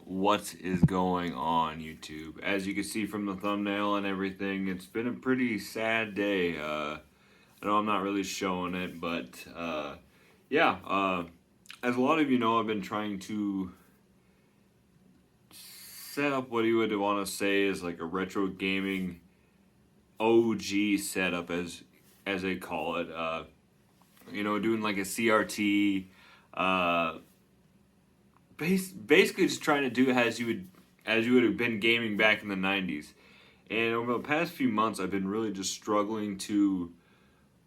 What is going on, YouTube? As you can see from the thumbnail and everything, it's been a pretty sad day. I know I'm not really showing it, but yeah, as a lot of you know, I've been trying to set up what you would want to say is like a retro gaming OG setup, as they call it. Doing like a CRT. Basically just trying to do as you would have been gaming back in the 90s. And over the past few months, I've been really just struggling to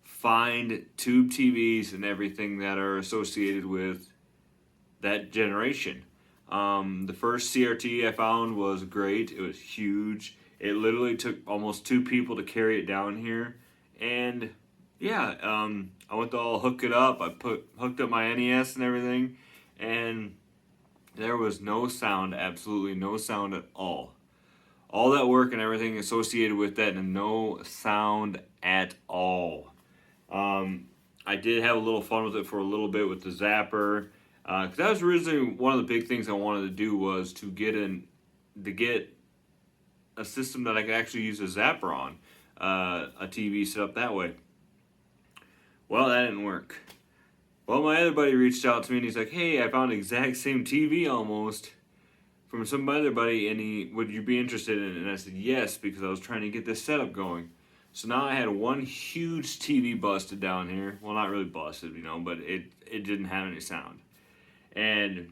find tube TVs and everything that are associated with that generation. The first CRT I found was great. It was huge. It literally took almost two people to carry it down here. And yeah, I went to all hook it up. Hooked up my NES and everything. And there was no sound, absolutely no sound at all. All that work and everything associated with that, and no sound at all. I did have a little fun with it for a little bit with the zapper, because that was originally one of the big things I wanted to do was to get a system that I could actually use a zapper on, a TV set up that way. Well, that didn't work. Well, my other buddy reached out to me and he's like, "Hey, I found the exact same TV almost from some other buddy, and would you be interested in it?" And I said yes, because I was trying to get this setup going. So now I had one huge TV busted down here. Well, not really busted, but it didn't have any sound. And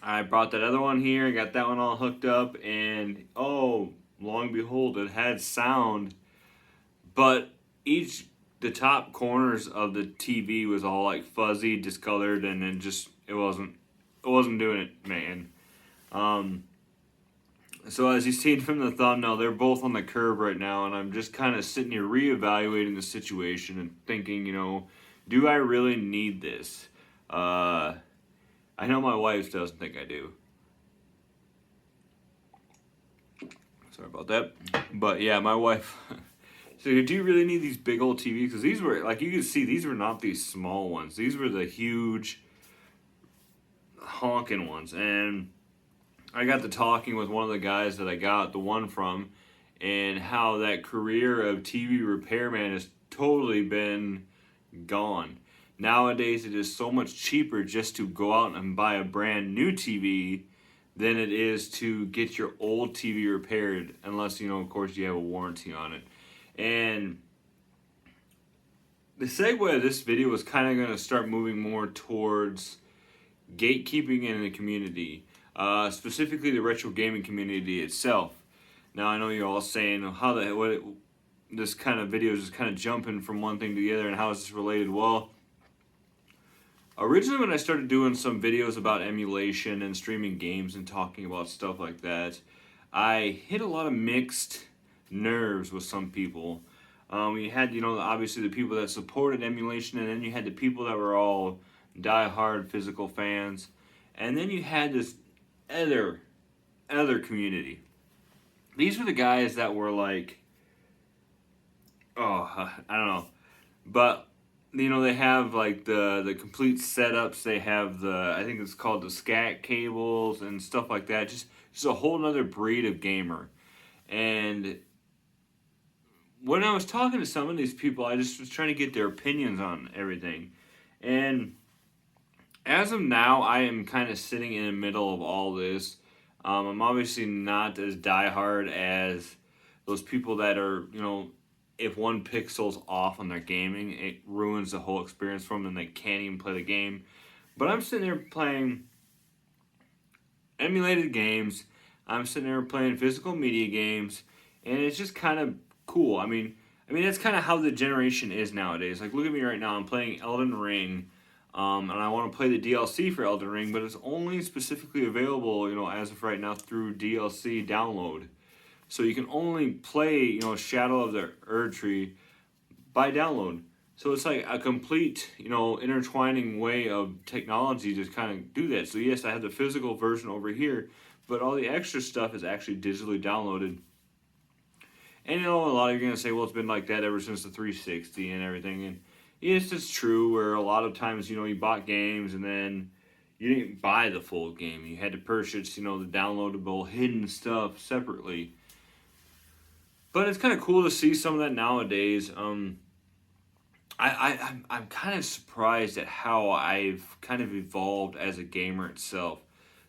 I brought that other one here, got that one all hooked up, and oh, long and behold, it had sound, but the top corners of the TV was all like fuzzy, discolored, and then it wasn't doing it, man. So as you've seen from the thumbnail, they're both on the curb right now, and I'm just kind of sitting here reevaluating the situation and thinking, do I really need this? I know my wife doesn't think I do. Sorry about that. But yeah, my wife. So do you really need these big old TVs? Because these were, like you can see, these were not these small ones. These were the huge honking ones. And I got to talking with one of the guys that I got the one from, and how that career of TV repairman has totally been gone. Nowadays, it is so much cheaper just to go out and buy a brand new TV than it is to get your old TV repaired, unless, of course, you have a warranty on it. And the segue of this video is kind of going to start moving more towards gatekeeping in the community, specifically the retro gaming community itself. Now, I know you're all saying, this kind of video is just kind of jumping from one thing to the other, and how is this related? Well, originally when I started doing some videos about emulation and streaming games and talking about stuff like that, I hit a lot of mixed nerves with some people. You had, obviously the people that supported emulation, and then you had the people that were all die-hard physical fans, and then you had this other community. These were the guys that were like, I don't know, but they have like the complete setups. They have I think it's called the SCAT cables and stuff like that. Just a whole nother breed of gamer. And when I was talking to some of these people, I just was trying to get their opinions on everything. And as of now, I am kind of sitting in the middle of all this. I'm obviously not as diehard as those people that are, if one pixel's off on their gaming, it ruins the whole experience for them and they can't even play the game. But I'm sitting there playing emulated games. I'm sitting there playing physical media games, and it's just kind of cool. I mean that's kind of how the generation is nowadays. Like, look at me right now. I'm playing Elden Ring, and I want to play the DLC for Elden Ring, but it's only specifically available, as of right now through DLC download. So you can only play, Shadow of the Erdtree by download. So it's like a complete, intertwining way of technology to kind of do that. So yes, I have the physical version over here, but all the extra stuff is actually digitally downloaded. And a lot of you are going to say, well, it's been like that ever since the 360 and everything. And yes, it's true, where a lot of times, you bought games and then you didn't buy the full game. You had to purchase, the downloadable hidden stuff separately. But it's kind of cool to see some of that nowadays. I'm kind of surprised at how I've kind of evolved as a gamer itself.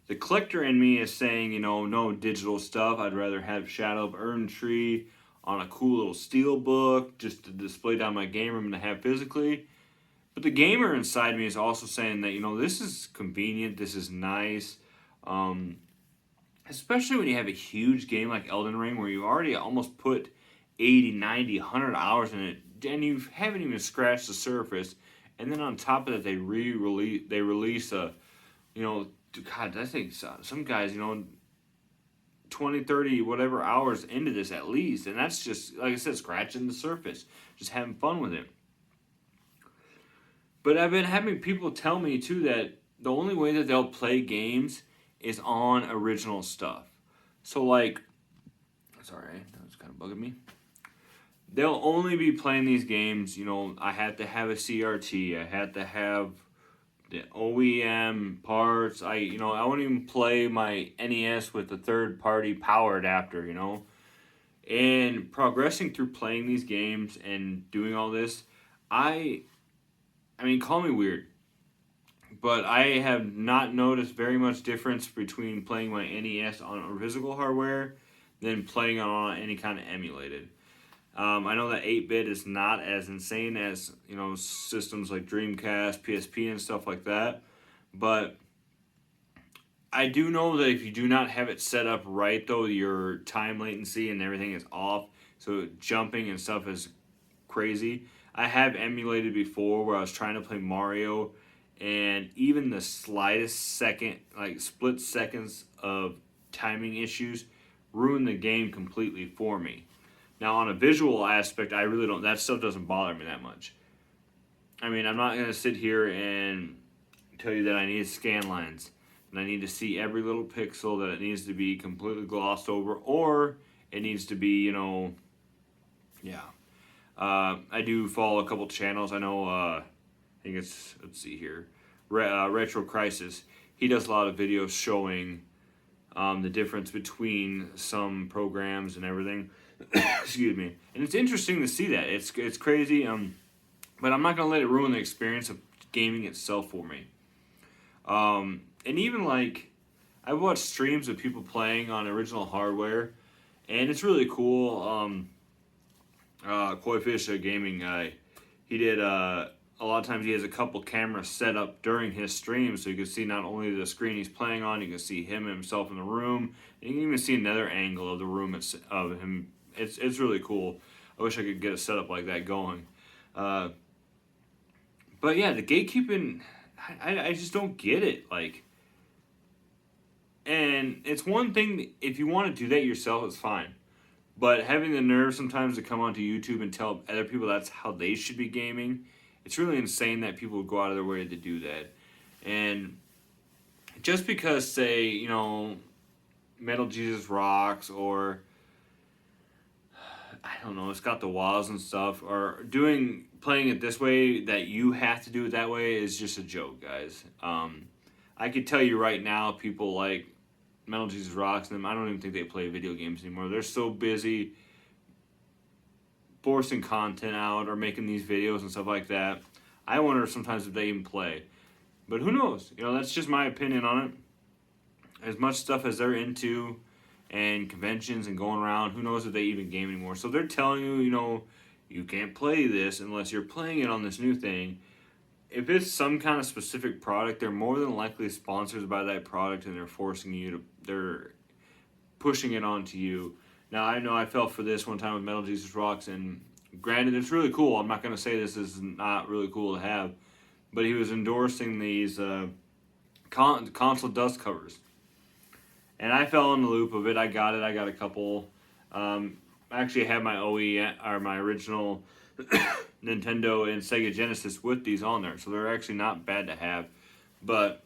The collector in me is saying, no digital stuff. I'd rather have Shadow of Erdtree on a cool little steel book just to display down my game room and to have physically. But the gamer inside me is also saying that, this is convenient, this is nice. Um, Especially when you have a huge game like Elden Ring where you already almost put 80, 90, 100 hours in it and you haven't even scratched the surface. And then on top of that, they release a, God, I think some guys, 20, 30, whatever hours into this at least. And that's just, like I said, scratching the surface, just having fun with it. But I've been having people tell me too that the only way that they'll play games is on original stuff. So like, sorry, that was kind of bugging me. They'll only be playing these games, I had to have a CRT, I had to have the OEM parts. I won't even play my NES with the third party power adapter, And progressing through playing these games and doing all this, I mean, call me weird, but I have not noticed very much difference between playing my NES on physical hardware than playing on any kind of emulated. I know that 8-bit is not as insane as, systems like Dreamcast, PSP, and stuff like that. But I do know that if you do not have it set up right, though, your time latency and everything is off. So jumping and stuff is crazy. I have emulated before where I was trying to play Mario, and even the slightest second, like split seconds of timing issues, ruined the game completely for me. Now, on a visual aspect, I really don't, that stuff doesn't bother me that much. I mean, I'm not going to sit here and tell you that I need scan lines, and I need to see every little pixel, that it needs to be completely glossed over, or it needs to be, yeah. I do follow a couple channels. I know, I think it's, let's see here, Retro Crisis. He does a lot of videos showing the difference between some programs and everything. Excuse me. And it's interesting to see that. It's crazy. But I'm not gonna let it ruin the experience of gaming itself for me. And even like, I've watched streams of people playing on original hardware, and it's really cool. Koi Fish, a gaming guy, he did a lot of times he has a couple cameras set up during his stream, so you can see not only the screen he's playing on, you can see him himself in the room, and you can even see another angle of the room of him. It's really cool. I wish I could get a setup like that going. But yeah, the gatekeeping, I just don't get it. Like, and it's one thing, if you want to do that yourself, it's fine. But having the nerve sometimes to come onto YouTube and tell other people that's how they should be gaming, it's really insane that people would go out of their way to do that. And just because, say, Metal Jesus Rocks, or I don't know, it's got the walls and stuff, or playing it this way, that you have to do it that way, is just a joke, guys. I could tell you right now, people like Metal Jesus Rocks and them, I don't even think they play video games anymore. They're so busy forcing content out or making these videos and stuff like that. I wonder sometimes if they even play. But who knows? That's just my opinion on it. As much stuff as they're into, and conventions and going around, who knows if they even game anymore. So they're telling you, you can't play this unless you're playing it on this new thing. If it's some kind of specific product, they're more than likely sponsored by that product, and they're pushing it onto you. Now, I know I fell for this one time with Metal Jesus Rocks, and granted, it's really cool. I'm not going to say this is not really cool to have, but he was endorsing these console dust covers. And I fell in the loop of it. I got it. I got a couple. I actually have my my original Nintendo and Sega Genesis with these on there, so they're actually not bad to have. But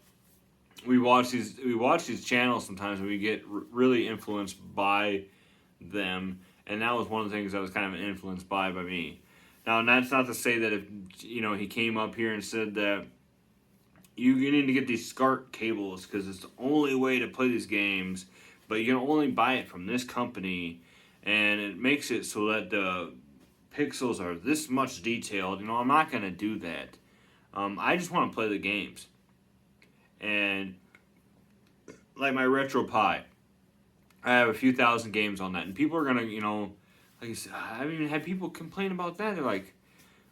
we watch these channels sometimes, and we get really influenced by them, and that was one of the things that was kind of influenced by me. Now, and that's not to say that if he came up here and said that you need to get these SCART cables because it's the only way to play these games, but you can only buy it from this company, and it makes it so that the pixels are this much detailed. I'm not gonna do that. I just want to play the games, and like my RetroPie, I have a few thousand games on that, and people are gonna, like I said, I even had people complain about that. They're like,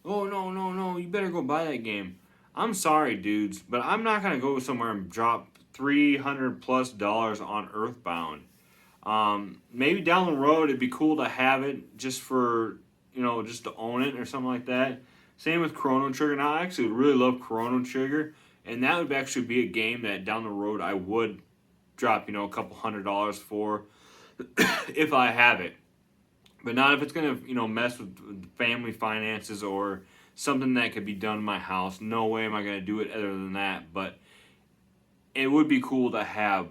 "Oh no, no, no! You better go buy that game." I'm sorry, dudes, but I'm not gonna go somewhere and drop $300+ on Earthbound. Maybe down the road it'd be cool to have it just for just to own it or something like that. Same with Chrono Trigger. Now I actually really love Chrono Trigger, and that would actually be a game that down the road I would drop a couple $100 for if I have it. But not if it's gonna mess with family finances or something that could be done in my house. No way am I gonna do it other than that. But it would be cool to have.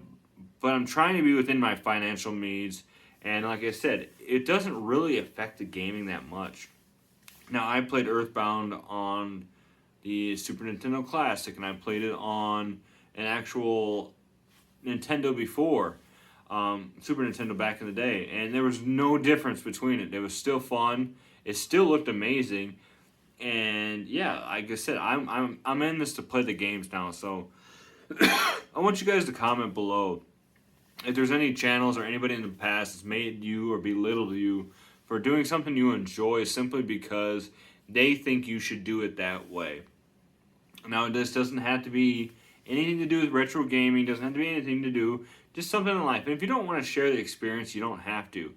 But I'm trying to be within my financial means, and like I said, it doesn't really affect the gaming that much. Now I played Earthbound on the Super Nintendo Classic, and I played it on an actual Nintendo before. Super Nintendo back in the day, and there was no difference between it. It was still fun. It still looked amazing, and yeah, like I said, I'm in this to play the games now. So I want you guys to comment below if there's any channels or anybody in the past that's made you or belittled you for doing something you enjoy simply because they think you should do it that way. Now, this doesn't have to be anything to do with retro gaming, doesn't have to be anything to do, just something in life. And if you don't want to share the experience, you don't have to.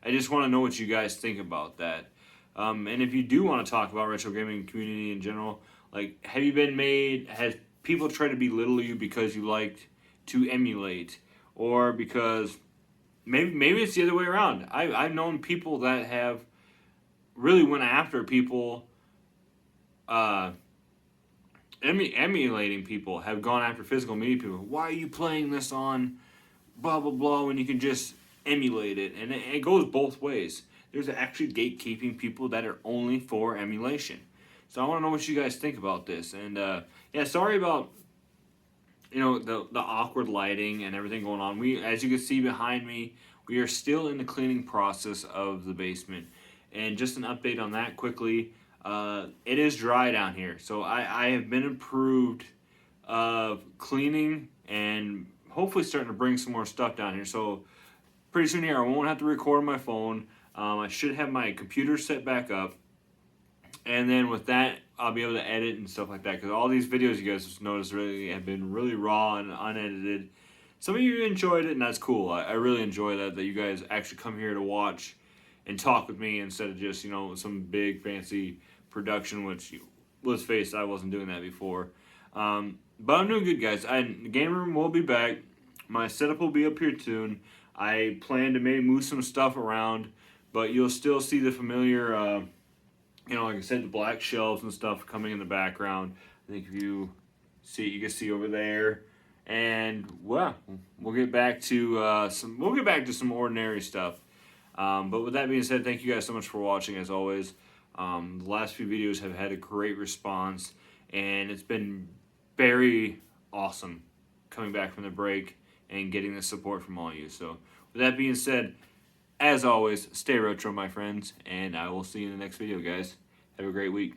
I just want to know what you guys think about that. And if you do want to talk about retro gaming community in general, like, has people tried to belittle you because you liked to emulate, or because maybe it's the other way around. I've known people that have really went after people, emulating people, have gone after physical media people. Why are you playing this on blah blah blah when you can just emulate it? And it goes both ways. There's actually gatekeeping people that are only for emulation. So I want to know what you guys think about this. And yeah, sorry about the awkward lighting and everything going on. As you can see behind me, we are still in the cleaning process of the basement. And just an update on that quickly. It is dry down here, so I have been approved of cleaning and hopefully starting to bring some more stuff down here. So pretty soon here, I won't have to record on my phone. I should have my computer set back up, and then with that, I'll be able to edit and stuff like that. Because all these videos you guys noticed really have been really raw and unedited. Some of you enjoyed it, and that's cool. I really enjoy that you guys actually come here to watch and talk with me instead of just some big fancy production, which, let's face it, I wasn't doing that before. But I'm doing good, guys. The game room will be back. My setup will be up here soon. I plan to maybe move some stuff around, but you'll still see the familiar, like I said, the black shelves and stuff coming in the background. I think if you see it, you can see over there. And well, we'll get back to some ordinary stuff. But with that being said, thank you guys so much for watching, as always. The last few videos have had a great response, and it's been very awesome coming back from the break and getting the support from all of you. So with that being said, as always, stay retro, my friends, and I will see you in the next video, guys. Have a great week.